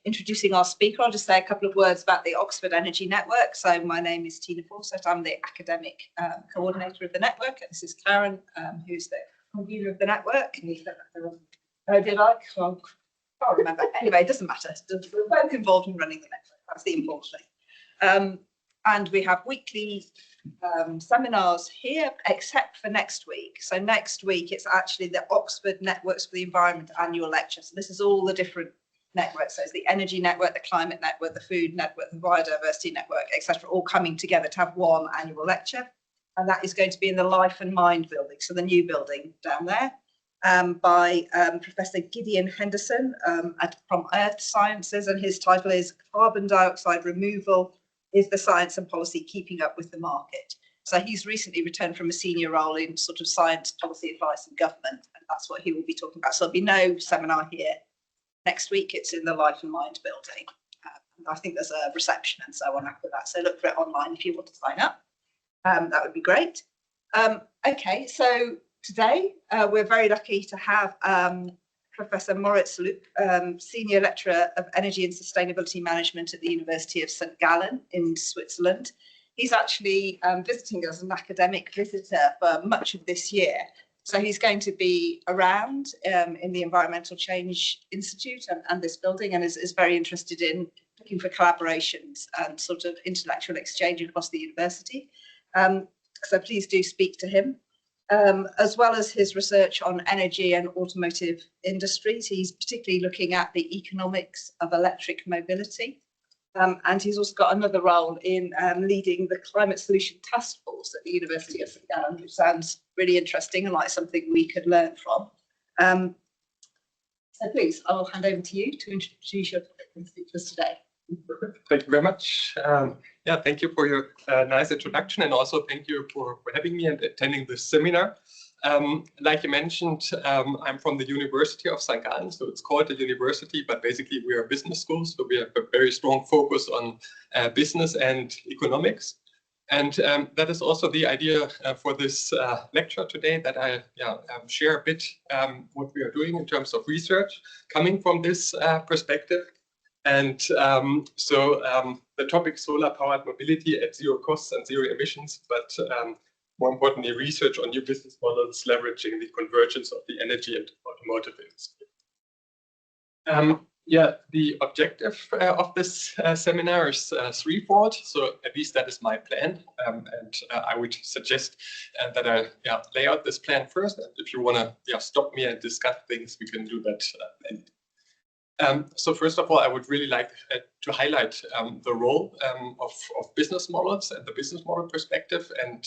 introducing our speaker, I'll just say a couple of words about the Oxford Energy Network. So my name is Tina Fawcett. I'm the academic coordinator of the network. And this is Karen, who's the convener of the network. Oh, did I? Well, I can't remember. Anyway, it doesn't matter. We're both involved in running the network. That's the important thing. And we have weekly seminars here, except for next week. So next week, it's actually the Oxford Networks for the Environment annual lecture. So this is all the different networks. So it's the energy network, the climate network, the food network, the biodiversity network, etc., all coming together to have one annual lecture. And that is going to be in the Life and Mind building, so the new building down there, by Professor Gideon Henderson from Earth Sciences, and his title is Carbon Dioxide Removal is the Science and Policy Keeping Up with the Market. So he's recently returned from a senior role in sort of science, policy advice and government, and that's what he will be talking about. So there'll be no seminar here next week. It's in the Life and Mind building. I think there's a reception and so on after that. So look for it online if you want to sign up. That would be great. Okay, so today we're very lucky to have Professor Moritz Lup, Senior Lecturer of Energy and Sustainability Management at the University of St. Gallen in Switzerland. He's actually visiting as an academic visitor for much of this year. So he's going to be around in the Environmental Change Institute and this building, and is very interested in looking for collaborations and sort of intellectual exchange across the university. So please do speak to him. As well as his research on energy and automotive industries, he's particularly looking at the economics of electric mobility. And he's also got another role in leading the Climate Solution Task Force at the University of St. Gallen, which sounds really interesting and like something we could learn from. So please, I'll hand over to you to introduce your speakers today. Thank you very much. Yeah, thank you for your nice introduction, and also thank you for having me and attending this seminar. Like you mentioned, I'm from the University of St. Gallen, so it's called a university, but basically we are a business school, so we have a very strong focus on business and economics. And that is also the idea for this lecture today, that I share a bit what we are doing in terms of research coming from this perspective. And the topic solar-powered mobility at zero costs and zero emissions, but more importantly, research on new business models leveraging the convergence of the energy and automotive industry. The objective of this seminar is threefold. So at least that is my plan. And I would suggest that I lay out this plan first. And if you want to stop me and discuss things, we can do that then. So first of all, I would really like to highlight the role of business models and the business model perspective. And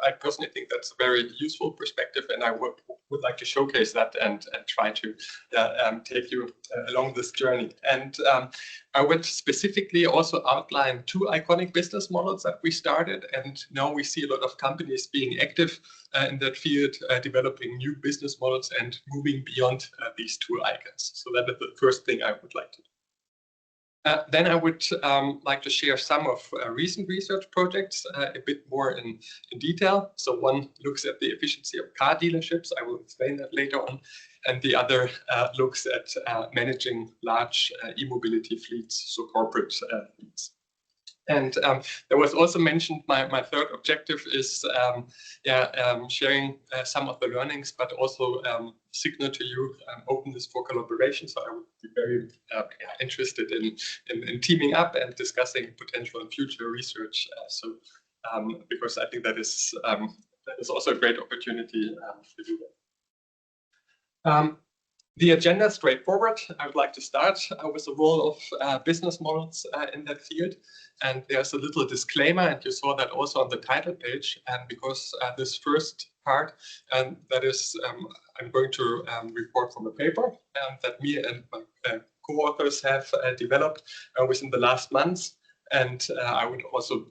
I personally think that's a very useful perspective, and I would like to showcase that and try to take you along this journey. And I would specifically also outline two iconic business models that we started, and now we see a lot of companies being active in that field, developing new business models and moving beyond these two icons. So that is the first thing I would like to do. Then I would like to share some of recent research projects a bit more in detail. So one looks at the efficiency of car dealerships. I will explain that later on. And the other looks at managing large e-mobility fleets, so corporate fleets. And there was also mentioned my third objective is sharing some of the learnings, but also signal to you openness for collaboration. So I would be very interested in teaming up and discussing potential and future research. Because I think that is also a great opportunity to do that. The agenda is straightforward. I would like to start with the role of business models in that field. And there's a little disclaimer, and you saw that also on the title page. And because this first part, that is, I'm going to report from a paper that me and my co-authors have developed within the last months. And I would also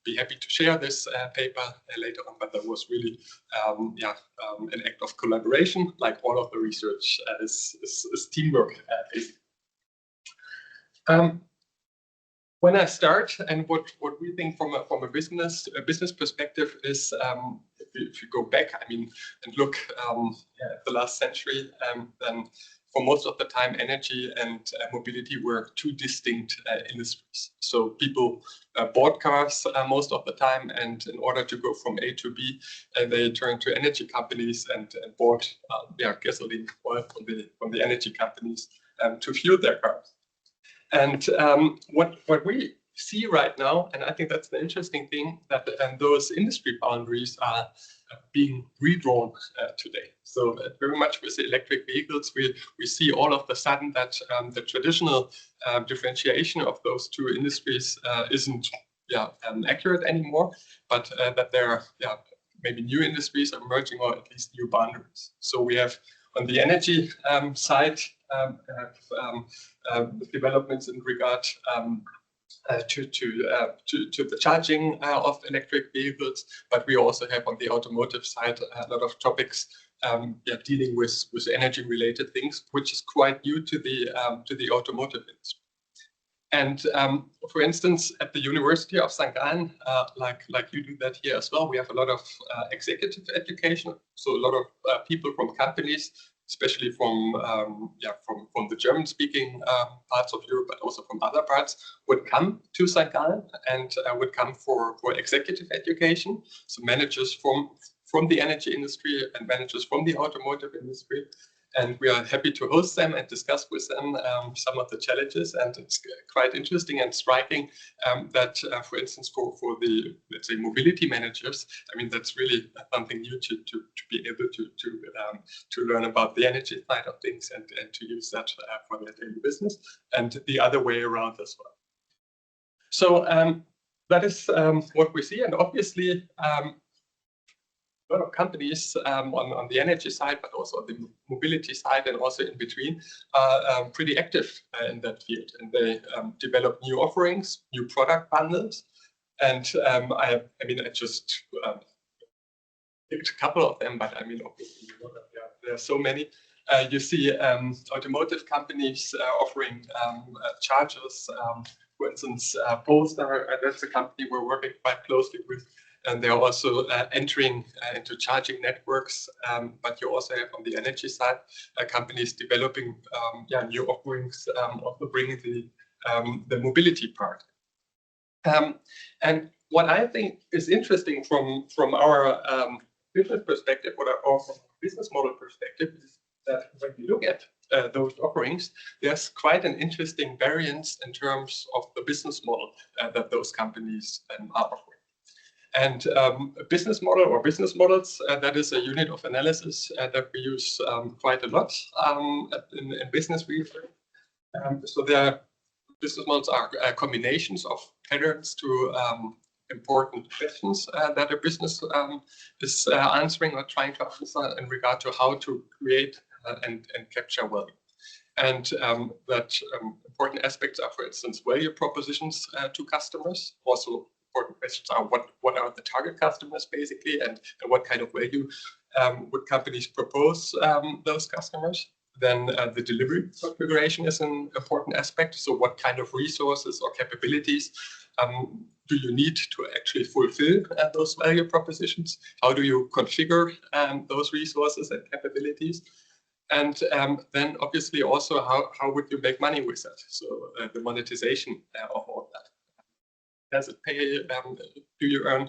be happy to share this paper later on, but that was really an act of collaboration, like all of the research is teamwork. When I start, and what we think from a business perspective is, if you go back, I mean, and look at the last century, then for most of the time, energy and mobility were two distinct industries. So people bought cars most of the time, and in order to go from A to B, they turned to energy companies and bought gasoline oil from the energy companies to fuel their cars. And what we see right now, and I think that's the interesting thing, that those industry boundaries are being redrawn today. So very much with the electric vehicles, we see all of a sudden that the traditional differentiation of those two industries isn't accurate anymore, but that there are maybe new industries are emerging, or at least new boundaries. So we have on the energy side developments in regard to the charging of electric vehicles, but we also have on the automotive side a lot of topics dealing with energy-related things, which is quite new to the automotive industry. And for instance, at the University of St. Gallen, like you do that here as well, we have a lot of executive education. So a lot of people from companies, especially from the German-speaking parts of Europe, but also from other parts, would come to St. Gallen and would come for executive education. So managers from the energy industry and managers from the automotive industry. And we are happy to host them and discuss with them some of the challenges. And it's quite interesting and striking that, for instance, for the, let's say, mobility managers, I mean, that's really something new to be able to learn about the energy side of things and to use that for their daily business, and the other way around as well. So that is what we see. And obviously, a lot of companies on the energy side, but also on the mobility side and also in between, are pretty active in that field. And they develop new offerings, new product bundles. And I just picked a couple of them, but I mean, obviously, there are so many. You see automotive companies offering chargers. For instance, Polestar, that's a company we're working quite closely with. And they're also entering into charging networks, but you also have on the energy side companies developing new offerings, also bringing the mobility part. And what I think is interesting from our business perspective, or from a business model perspective, is that when you look at those offerings, there's quite an interesting variance in terms of the business model that those companies are offering. And a business model or business models, that is a unit of analysis that we use quite a lot in business research. So their business models are combinations of patterns to important questions that a business is answering or trying to answer in regard to how to create and capture value. And that important aspects are, for instance, value propositions to customers. Also, important questions are what are the target customers basically, and what kind of value would companies propose those customers. Then the delivery configuration is an important aspect. So what kind of resources or capabilities do you need to actually fulfill those value propositions? How do you configure those resources and capabilities? And then obviously also how would you make money with that? So the monetization of all that. Does it pay? Do you earn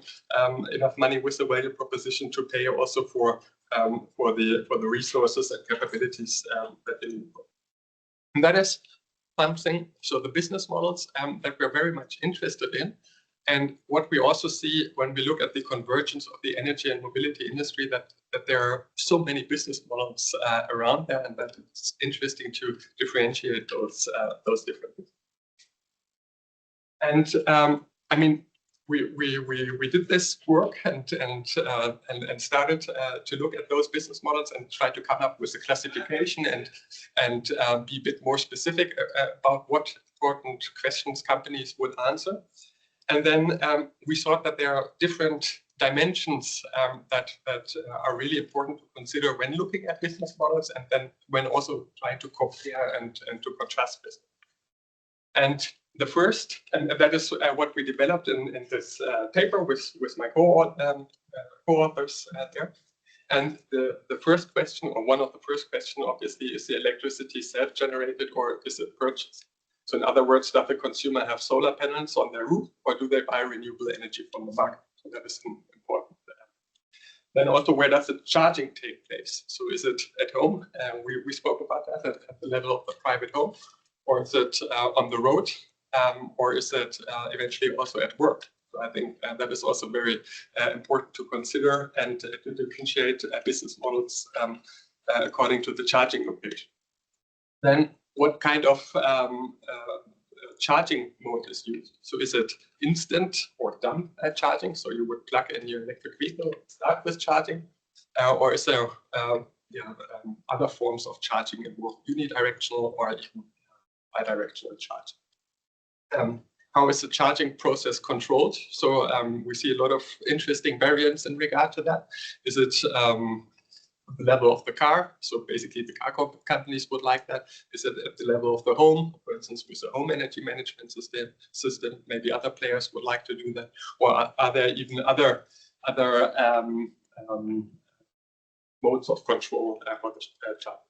enough money with the value proposition to pay also for the resources and capabilities that you need? And that is something. So the business models that we're very much interested in, and what we also see when we look at the convergence of the energy and mobility industry, that there are so many business models around there, and that it's interesting to differentiate those differences. And I mean, we did this work and started to look at those business models and try to come up with a classification and be a bit more specific about what important questions companies would answer. And then we thought that there are different dimensions that are really important to consider when looking at business models, and then when also trying to compare and to contrast business. And the first, and that is what we developed in this paper with my co-authors there, And the first question, or one of the first questions, obviously, is the electricity self-generated or is it purchased? So in other words, does the consumer have solar panels on their roof, or do they buy renewable energy from the market? So that is important. Then also, where does the charging take place? So is it at home? We spoke about that at the level of the private home, or is it on the road, or is it eventually also at work? So I think that is also very important to consider and to differentiate business models according to the charging location. Then what kind of charging mode is used? So is it instant or dumb charging? So you would plug in your electric vehicle, start with charging, or is there other forms of charging involved, unidirectional or even bidirectional charging? How is the charging process controlled? So we see a lot of interesting variants in regard to that. Is it the level of the car? So basically the car companies would like that. Is it at the level of the home, for instance, with the home energy management system? Maybe other players would like to do that. Or are there even other modes of control for the charging?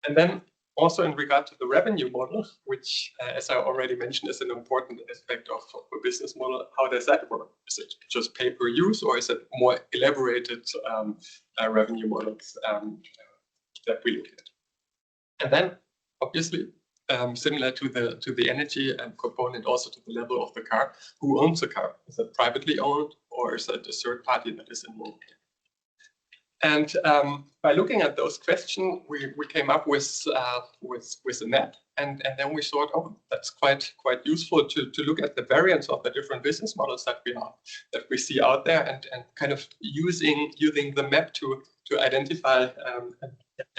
And then also in regard to the revenue model, which, as I already mentioned, is an important aspect of the business model, how does that work? Is it just pay per use, or is it more elaborated revenue models that we look at? And then, obviously, similar to the energy component, also to the level of the car, who owns the car? Is it privately owned, or is it a third party that is involved? And by looking at those questions, we came up with a map, and then we thought, oh, that's quite useful to look at the variance of the different business models that we see out there, and kind of using the map to identify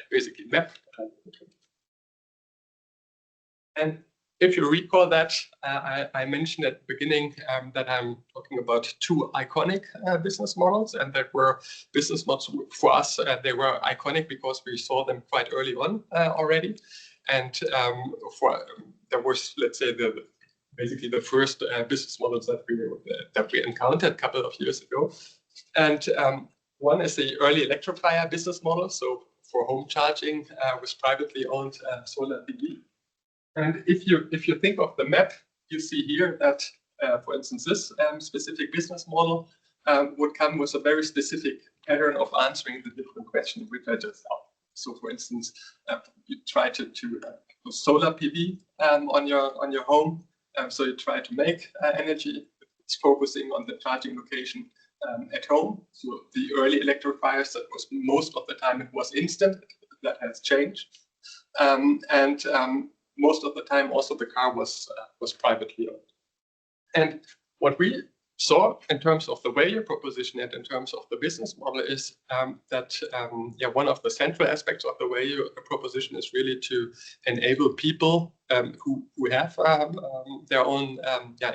basically map. And if you recall that, I mentioned at the beginning that I'm talking about two iconic business models, and that were business models for us. They were iconic because we saw them quite early on already, and there was, let's say, basically the first business models that we encountered a couple of years ago. And one is the early electrifier business model, so for home charging with privately owned solar PV. And if you think of the map, you see here that, for instance, this specific business model would come with a very specific pattern of answering the different questions which I just asked. So, for instance, you try to do solar PV on your home. So you try to make energy. It's focusing on the charging location at home. So the early electrifiers, that was most of the time it was instant. That has changed, and most of the time also the car was privately owned. And what we saw in terms of the value proposition and in terms of the business model is that one of the central aspects of the value proposition is really to enable people who have their own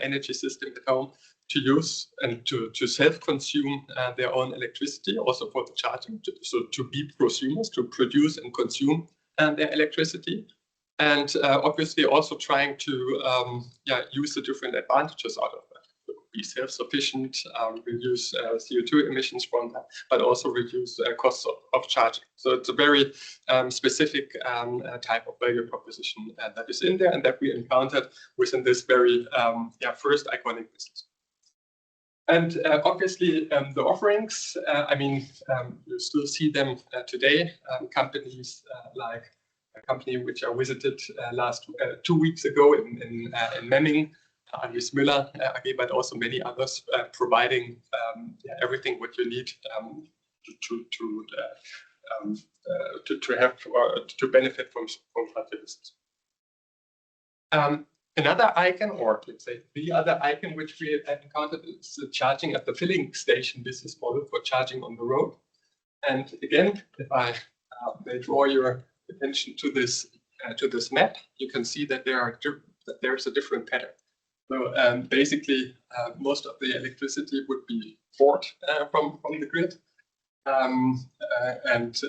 energy system at home to use and to self-consume their own electricity, also for the charging, so to be prosumers, to produce and consume their electricity. And obviously also trying to use the different advantages out of that. So be self-sufficient, reduce CO2 emissions from that, but also reduce costs of charging. So it's a very specific type of value proposition that is in there and that we encountered within this very first iconic business. And obviously the offerings, you still see them today. Companies like a company which I visited 2 weeks ago in Memming, Alice Müller AG, but also many others providing everything what you need to have or to benefit from such a business. Another icon, or let's say the other icon which we encountered, is the charging at the filling station business model for charging on the road. And again, if I may draw your attention to this map, you can see that there's a different pattern. So basically, most of the electricity would be bought from the grid, and at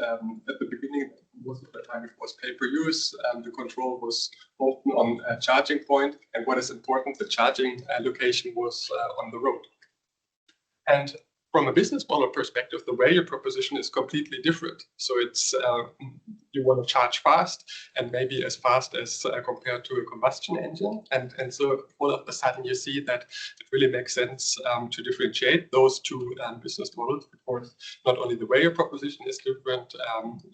the beginning, most of the time it was pay per use. The control was often on a charging point, and what is important, the charging location was on the road. And from a business model perspective, the value proposition is completely different. So it's you want to charge fast, and maybe as fast as compared to a combustion engine, and so all of a sudden you see that it really makes sense to differentiate those two business models, because not only the value proposition is different,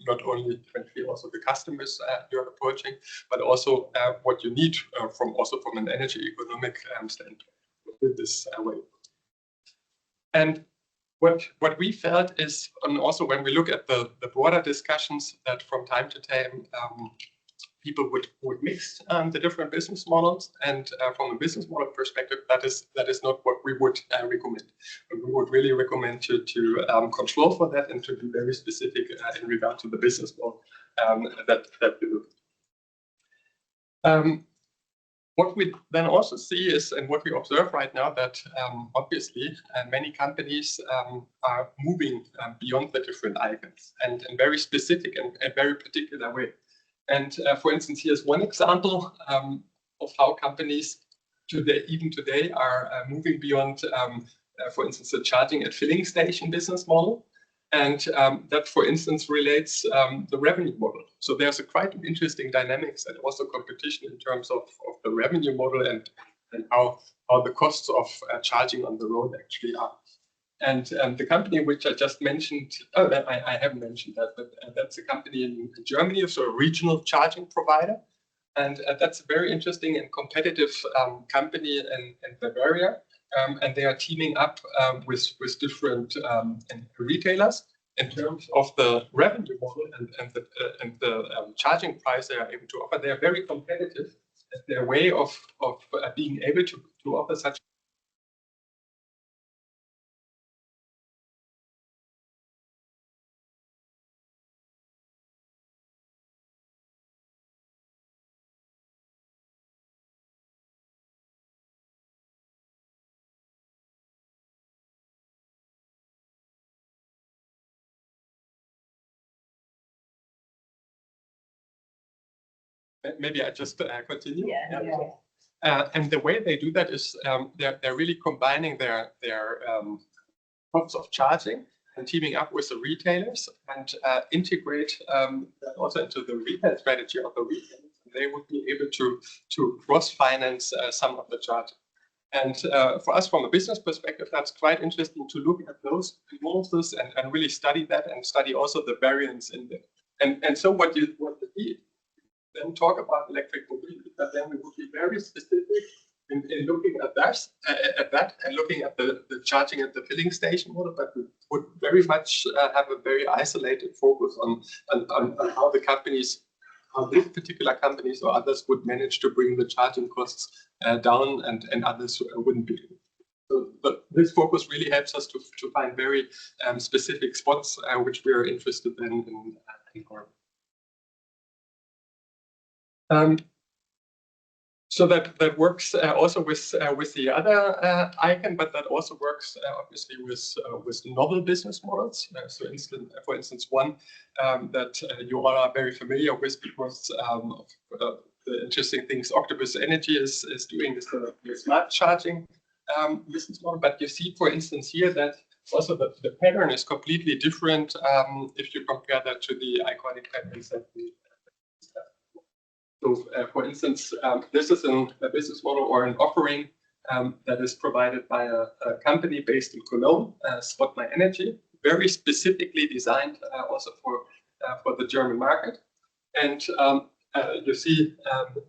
not only eventually also the customers you're approaching, but also what you need from an energy economic standpoint with this way. And what we felt is, and also when we look at the broader discussions, that from time to time people would mix the different business models, and from a business model perspective, that is not what we would recommend. We would really recommend to control for that and to be very specific in regard to the business model that we look at. What we then also see is, and what we observe right now, that obviously many companies are moving beyond the different icons, and in very specific and very particular way. And for instance, here's one example of how companies even today are moving beyond, for instance, the charging at filling station business model. And that, for instance, relates the revenue model. So there's a quite interesting dynamics and also competition in terms of the revenue model and how the costs of charging on the road actually are. And the company which I just mentioned, I haven't mentioned that, but that's a company in Germany, so a regional charging provider. And that's a very interesting and competitive company in Bavaria. And they are teaming up with different retailers in terms of the revenue model and the charging price they are able to offer. They are very competitive at their way of being able to offer such. Maybe I just continue. Yeah. And the way they do that is they're really combining their costs of charging and teaming up with the retailers and integrate that also into the retail strategy of the retailers. They would be able to cross-finance some of the charging. And for us, from a business perspective, that's quite interesting to look at those nuances and really study that, and study also the variance in them. And so what you need then talk about electric mobility, but then we would be very specific in looking at that and looking at the charging at the filling station model, but we would very much have a very isolated focus on how the companies, how these particular companies or others would manage to bring the charging costs down, and others wouldn't be. So, but this focus really helps us to find very specific spots which we are interested in so that works also with the other icon, but that also works obviously with novel business models. For instance, one that you all are very familiar with, because of the interesting things Octopus Energy is doing, is the smart charging business model. But you see, for instance, here that also the pattern is completely different if you compare that to the iconic patterns that we. So, for instance, this is a business model or an offering that is provided by a company based in Cologne, Spot My Energy, very specifically designed also for the German market. And you see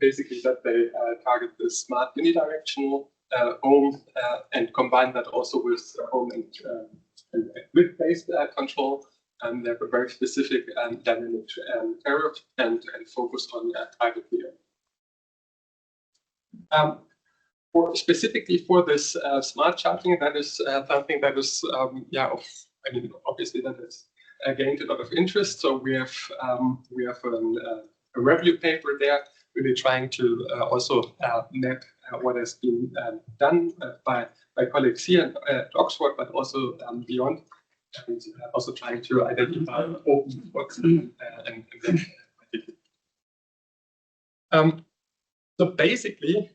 basically that they target the smart unidirectional home and combine that also with home and grid-based control. They have a very specific dynamic tariff and focus on private meter. Specifically for this smart charging, that is something that is, obviously that has gained a lot of interest. So we have a review paper there, really trying to also map what has been done by colleagues here at Oxford, but also beyond. And also trying to identify open spots and so basically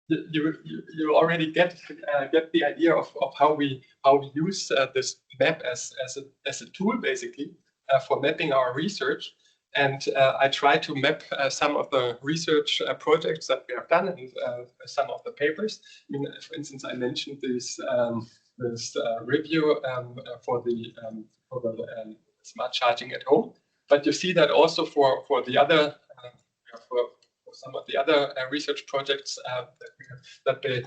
you already get the idea of how we use this map as a tool basically for mapping our research. And I try to map some of the research projects that we have done and some of the papers. I mean, for instance, I mentioned this review for the smart charging at home. But you see that also for the other for some of the other research projects that they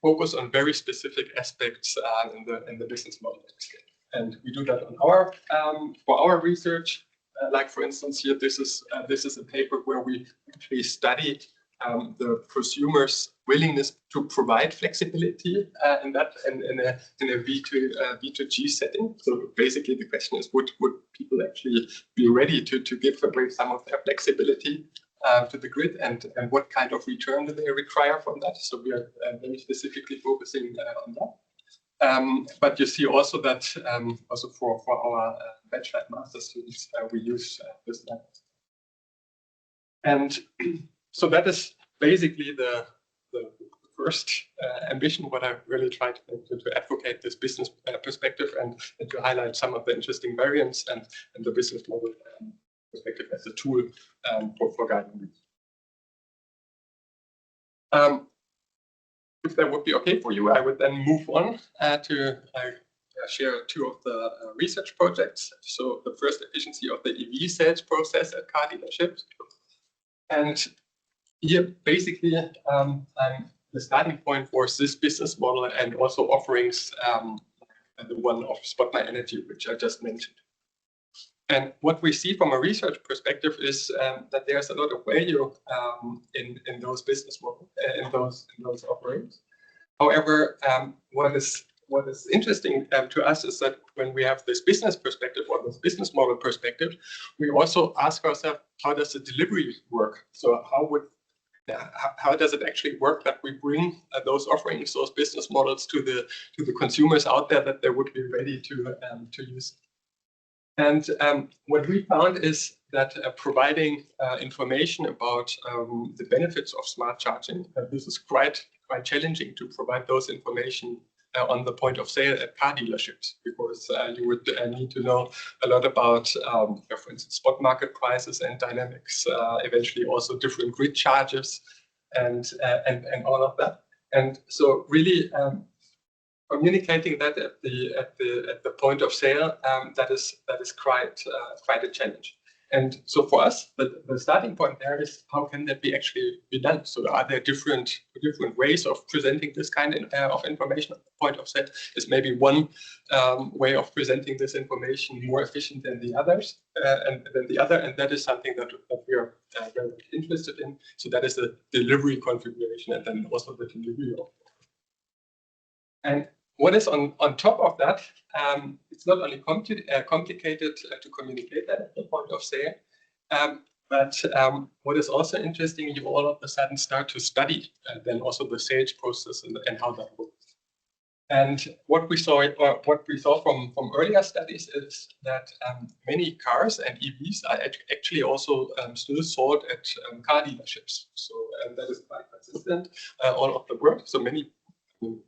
focus on very specific aspects in the business model. And we do that on our for our research. Like for instance, here this is a paper where we actually studied the prosumer's willingness to provide flexibility in a V2G setting. So basically, the question is, would people actually be ready to give away some of their flexibility to the grid, and what kind of return do they require from that? So we are very specifically focusing on that. But you see also that also for our bachelor and master students, we use this method. And so that is basically the first ambition, what I really try to advocate this business perspective and to highlight some of the interesting variants and the business model perspective as a tool for guiding me. If that would be okay for you, I would then move on to share two of the research projects. So the first, efficiency of the EV sales process at car dealerships. And here, basically, the starting point was this business model and also offerings, the one of Spot My Energy, which I just mentioned. And what we see from a research perspective is that there's a lot of value in those business models, in those offerings. However, what is interesting to us is that when we have this business perspective or this business model perspective, we also ask ourselves, how does the delivery work? So how does it actually work that we bring those offerings, those business models to the consumers out there that they would be ready to use? And what we found is that providing information about the benefits of smart charging, this is quite challenging to provide those information on the point of sale at car dealerships, because you would need to know a lot about, for instance, spot market prices and dynamics, eventually also different grid charges and all of that. And so really communicating that at the point of sale, that is quite a challenge. And so for us, the starting point there is, how can that actually be done? So are there different ways of presenting this kind of information at the point of sale? Is maybe one way of presenting this information more efficient than the others, and that is something that we are very interested in. So that is the delivery configuration, and then also the delivery of. And what is on top of that, it's not only complicated to communicate that at the point of sale, but what is also interesting, you all of a sudden start to study then also the sales process and how that works. And what we saw from earlier studies is that many cars and EVs are actually also still sold at car dealerships. So that is quite consistent all of the work. So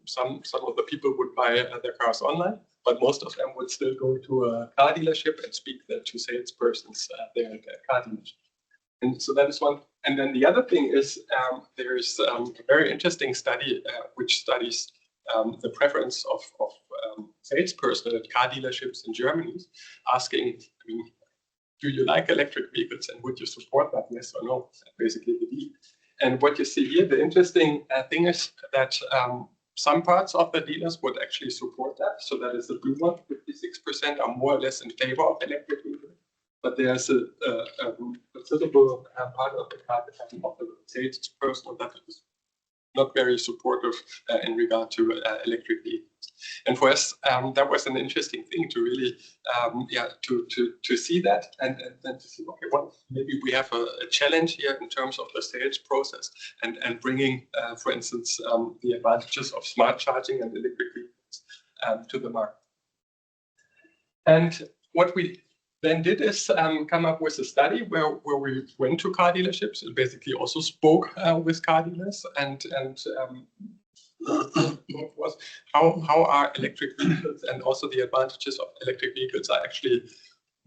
some of the people would buy their cars online, but most of them would still go to a car dealership and speak to salespersons there at the car dealership. And so that is one. And then the other thing is there's a very interesting study which studies the preference of salespersons at car dealerships in Germany, asking, do you like electric vehicles and would you support that, yes or no? Basically the deal. And what you see here, the interesting thing is that some parts of the dealers would actually support that. So that is the blue one, 56% are more or less in favor of electric vehicles. But there's a considerable part of the salesperson that is not very supportive in regard to electric vehicles. And for us, that was an interesting thing to really, to see that and then to see, okay, well, maybe we have a challenge here in terms of the sales process and bringing, for instance, the advantages of smart charging and electric vehicles to the market. And what we then did is come up with a study where we went to car dealerships and basically also spoke with car dealers and was how are electric vehicles and also the advantages of electric vehicles are actually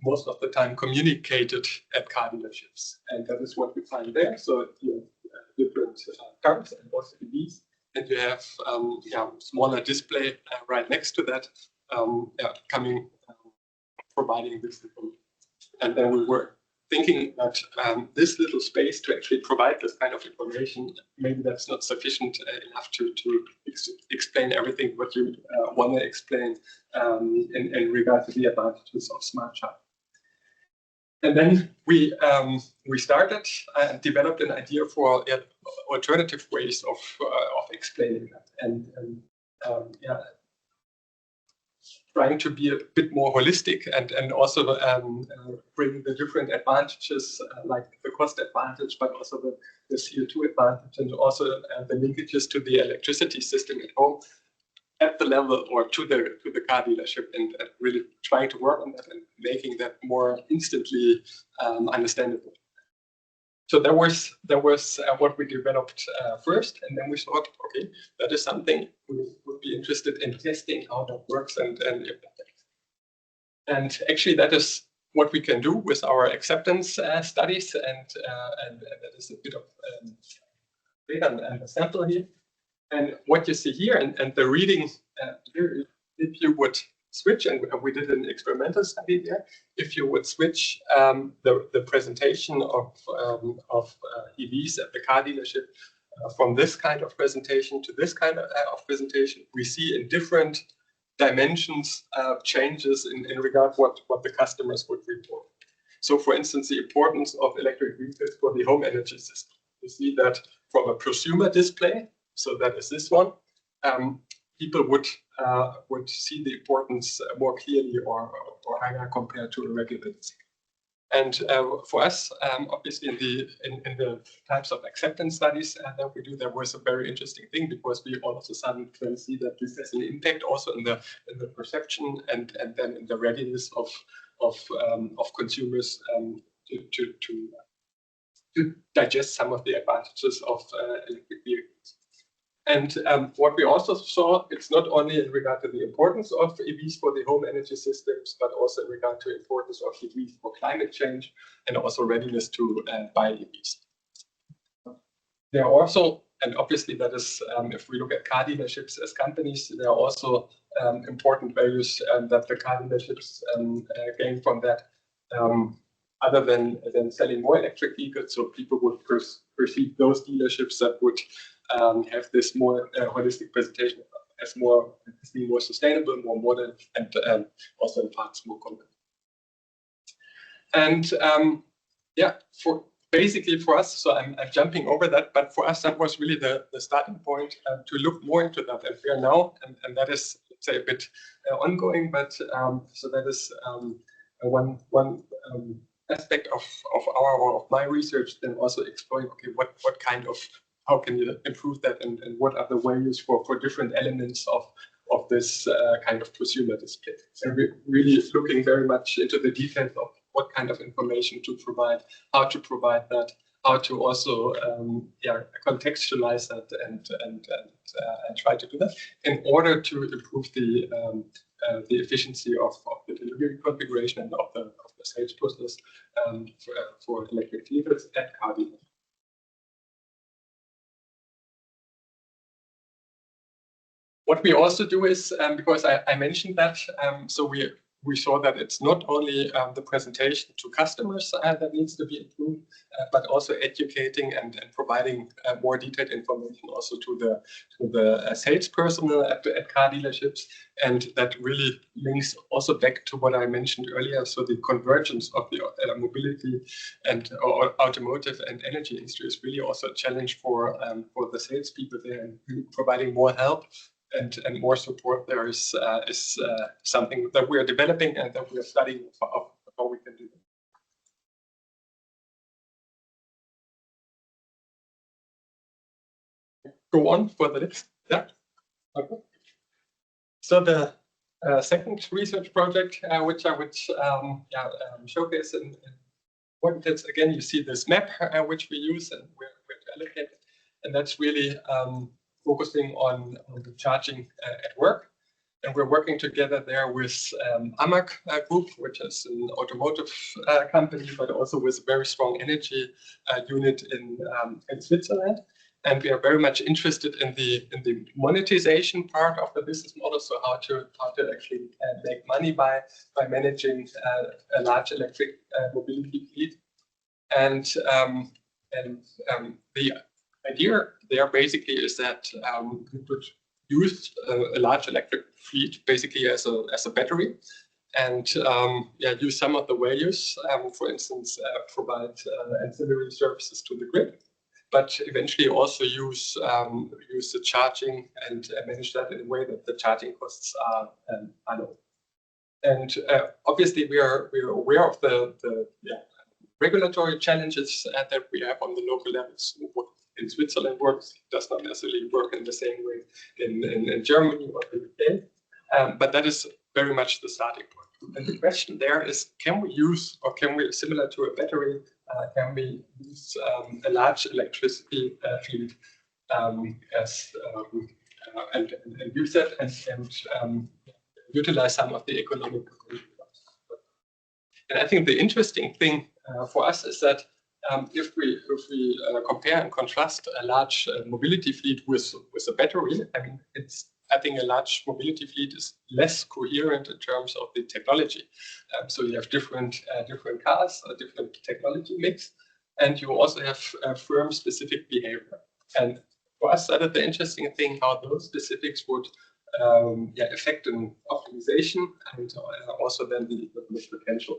most of the time communicated at car dealerships, and that is what we find there. So you have different cars and also EVs, and you have smaller display right next to that providing this information. And then we were thinking that this little space to actually provide this kind of information, maybe that's not sufficient enough to explain everything what you want to explain in regard to the advantages of smart charging. And then we started and developed an idea for alternative ways of explaining that, and trying to be a bit more holistic and also bring the different advantages like the cost advantage, but also the CO2 advantage, and also the linkages to the electricity system at home at the level or to the car dealership, and really trying to work on that and making that more instantly understandable. So that was what we developed first, and then we thought, okay, that is something we would be interested in testing how that works and actually that is what we can do with our acceptance studies, and that is a bit of data and a sample here. And what you see here and the reading here, if you would switch, and we did an experimental study there, if you would switch the presentation of EVs at the car dealership from this kind of presentation to this kind of presentation, we see in different dimensions changes in regard what the customers would report. So for instance, the importance of electric vehicles for the home energy system. You see that from a prosumer display, so that is this one, people would see the importance more clearly or higher compared to a regular display. And for us, obviously, in the types of acceptance studies that we do, there was a very interesting thing, because we all of a sudden can see that this has an impact also in the perception and then in the readiness of consumers to digest some of the advantages of electric vehicles. And what we also saw, it's not only in regard to the importance of EVs for the home energy systems, but also in regard to the importance of EVs for climate change and also readiness to buy EVs. There are also, and obviously that is, if we look at car dealerships as companies, there are also important values that the car dealerships gain from that, other than selling more electric vehicles. So people would perceive those dealerships that would have this more holistic presentation as being more sustainable, more modern, and also in parts more compact. And basically for us, so I'm jumping over that, but for us that was really the starting point to look more into that. And we are now, and that is, let's say, a bit ongoing, but so that is one aspect of our or of my research, then also exploring, okay, what kind of, how can you improve that, and what are the values for different elements of this kind of prosumer display. So we're really looking very much into the details of what kind of information to provide, how to provide that, how to also contextualize that and try to do that in order to improve the efficiency of the delivery configuration and of the sales process for electric vehicles at car dealers. What we also do is, because I mentioned that, so we saw that it's not only the presentation to customers that needs to be improved, but also educating and providing more detailed information also to the sales personnel at car dealerships. And that really links also back to what I mentioned earlier. So the convergence of the mobility and automotive and energy industry is really also a challenge for the salespeople there, and providing more help and more support there is something that we are developing and that we are studying how we can do that. Go on for the next. Yeah. Okay. So the second research project, which I would showcase in importance. Again, you see this map which we use and where to allocate it, and that's really focusing on the charging at work. And we're working together there with AMAG Group, which is an automotive company, but also with a very strong energy unit in Switzerland. And we are very much interested in the monetization part of the business model. So how to actually make money by managing a large electric mobility fleet. And the idea there basically is that we could use a large electric fleet basically as a battery, and use some of the values, for instance, provide ancillary services to the grid, but eventually also use the charging and manage that in a way that the charging costs are low. And obviously we are aware of the regulatory challenges that we have on the local levels. In Switzerland works does not necessarily work in the same way in Germany or the UK, but that is very much the starting point. And the question there is, can we use, or can we, similar to a battery, can we use a large electricity fleet as and use that and utilize some of the economic potential. And I think the interesting thing for us is that if we compare and contrast a large mobility fleet with a battery, I think a large mobility fleet is less coherent in terms of the technology. So you have different cars, a different technology mix, and you also have firm-specific behavior. And for us, that is the interesting thing, how those specifics would affect an optimization and also then the potential.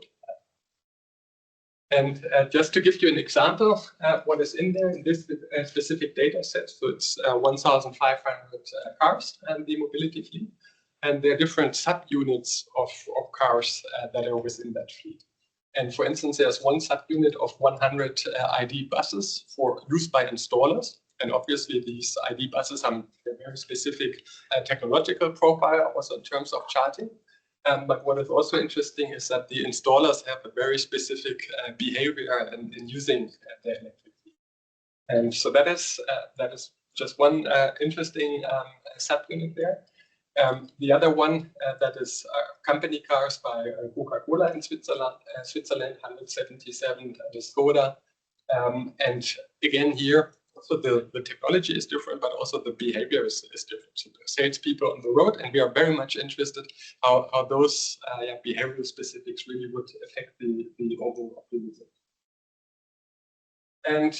And just to give you an example, what is in there in this specific data set, so it's 1,500 cars and the mobility fleet, and there are different subunits of cars that are within that fleet. And for instance, there's one subunit of 100 ID buses for use by installers, and obviously these ID buses have a very specific technological profile also in terms of charging. But what is also interesting is that the installers have a very specific behavior in using their electric fleet. And so that is just one interesting subunit there. The other one that is company cars by Coca-Cola in Switzerland, 177 Skoda. And again here, also the technology is different, but also the behavior is different. So the salespeople on the road, and we are very much interested how those behavioral specifics really would affect the overall optimization. And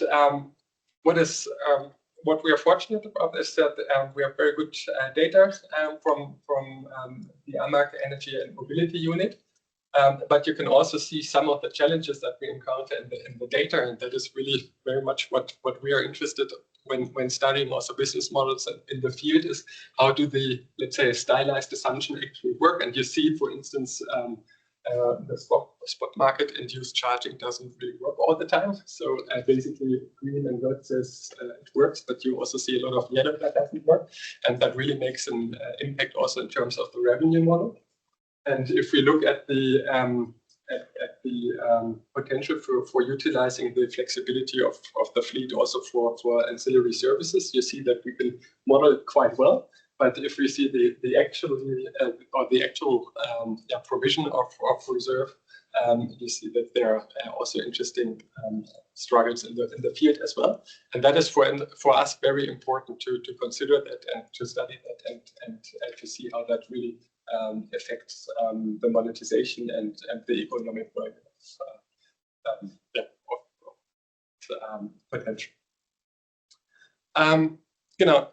what we are fortunate about is that we have very good data from the AMAG Energy and Mobility Unit. But you can also see some of the challenges that we encounter in the data, and that is really very much what we are interested when studying also business models in the field, is how do the, let's say, stylized assumption actually work. And you see, for instance, the spot market induced charging doesn't really work all the time. So basically green and red says it works, but you also see a lot of yellow that doesn't work, and that really makes an impact also in terms of the revenue model. And if we look at the potential for utilizing the flexibility of the fleet also for ancillary services, you see that we can model it quite well. But if we see the actual provision of reserve, you see that there are also interesting struggles in the field as well. And that is for us very important to consider that and to study that and to see how that really affects the monetization and the economic value of potential.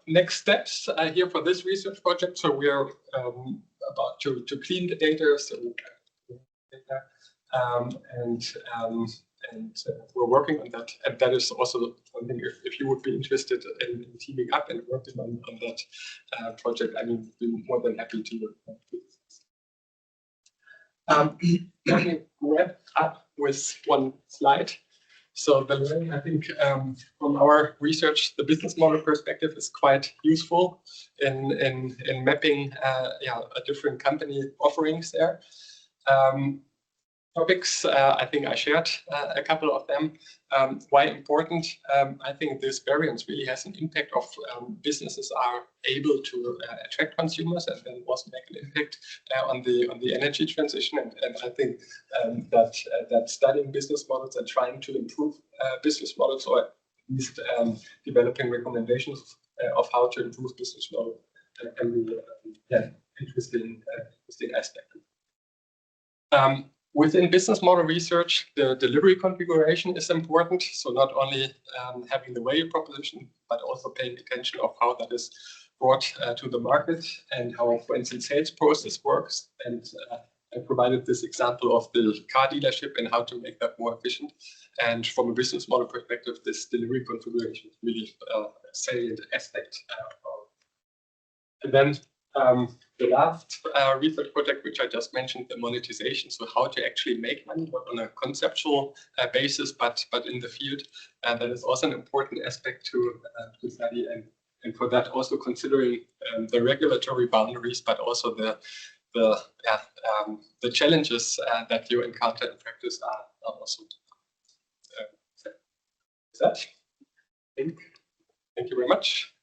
Next steps here for this research project. So we are about to clean the data, and we're working on that. And that is also something, if you would be interested in teaming up and working on that project, I mean, we'd be more than happy to do this. Let me wrap up with one slide. So the learning, I think, from our research, the business model perspective is quite useful in mapping different company offerings there. Topics, I think I shared a couple of them. Why important? I think this variance really has an impact of businesses are able to attract consumers and then also make an impact on the energy transition. And I think that studying business models and trying to improve business models, or at least developing recommendations of how to improve business model, can be interesting aspect. Within business model research, the delivery configuration is important. So not only having the value proposition, but also paying attention of how that is brought to the market and how, for instance, sales process works. And I provided this example of the car dealership and how to make that more efficient. And from a business model perspective, this delivery configuration is really a salient aspect. And then the last research project, which I just mentioned, the monetization, so how to actually make money, not on a conceptual basis, but in the field. And that is also an important aspect to study, and for that also considering the regulatory boundaries, but also the challenges that you encounter in practice are also. Is that? Thank you very much.